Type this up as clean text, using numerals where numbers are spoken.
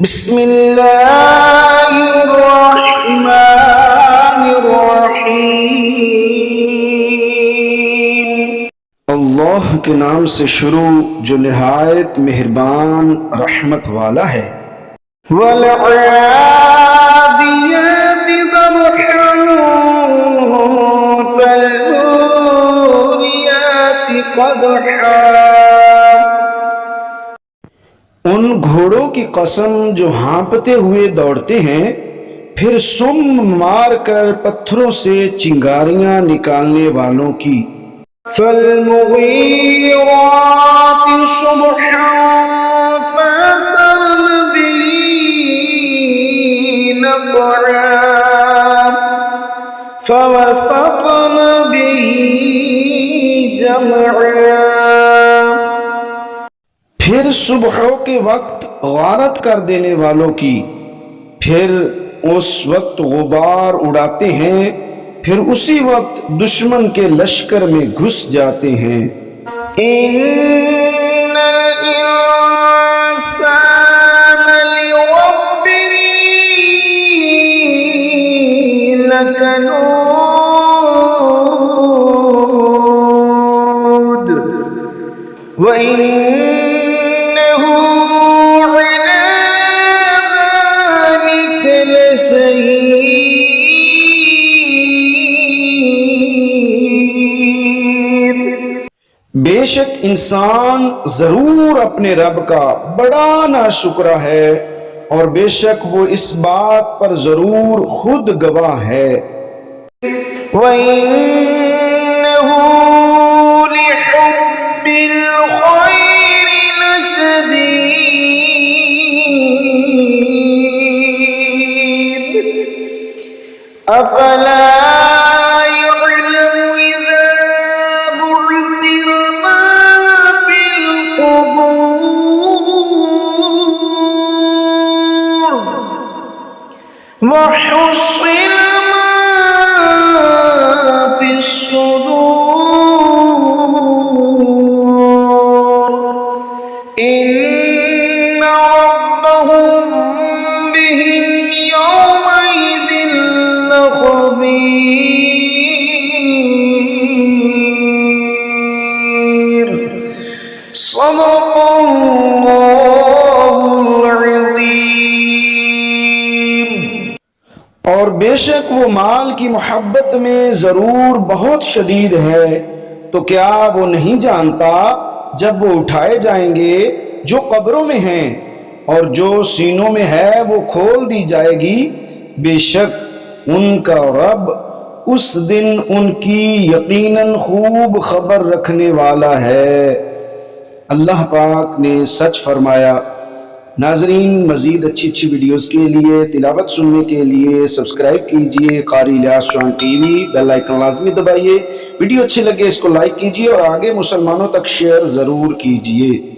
بسم اللہ الرحمن الرحیم۔ اللہ کے نام سے شروع جو نہایت مہربان رحمت والا ہے۔ وَالْعَادِيَاتِ ضَبْحًا فَالْمُورِيَاتِ قَدْحًا۔ ان گھوڑوں کی قسم جو ہانپتے ہوئے دوڑتے ہیں، پھر سم مار کر پتھروں سے چنگاریاں نکالنے والوں کی۔ فَالْمُغِيرَاتِ صُبْحًا فَأَثَرْنَ بِهِ نَقْعًا فَوَسَطْنَ بِهِ جَمْعًا۔ پھر صبحوں کے وقت غارت کر دینے والوں کی، پھر اس وقت غبار اڑاتے ہیں، پھر اسی وقت دشمن کے لشکر میں گھس جاتے ہیں۔ ان الانسان لربه لکنود وَإِنَّهُ عَلَى ذَلِكَ لَشَهِيدٌ۔ بے شک انسان ضرور اپنے رب کا بڑا ناشکرا ہے، اور بے شک وہ اس بات پر ضرور خود گواہ ہے۔ وَإِنَّهُ لِحُبِّ الْخَيْرِ لَشَدِيدٌ۔ أَفَلَا يَعْلَمُ إِذَا بُعْثِرَ مَا فِي الْقُبُورِ وَحُصِّلَ مَا فِي الصُّدُورِ إِنَّ رَبَّهُم بِهِمْ يَوْمَئِذٍ لَخَبِيرٌ۔ صدق اللہ العظیم۔ اور بے شک وہ مال کی محبت میں ضرور بہت شدید ہے، تو کیا وہ نہیں جانتا جب وہ اٹھائے جائیں گے جو قبروں میں ہیں، اور جو سینوں میں ہے وہ کھول دی جائے گی، بے شک ان کا رب اس دن ان کی یقیناً خوب خبر رکھنے والا ہے۔ اللہ پاک نے سچ فرمایا۔ ناظرین، مزید اچھی ویڈیوز کے لیے، تلاوت سننے کے لیے سبسکرائب کیجئے قاری الیاس چوہان ٹی وی، بیل آئیکن لازمی دبائیے۔ ویڈیو اچھی لگے اس کو لائک کیجئے اور آگے مسلمانوں تک شیئر ضرور کیجئے۔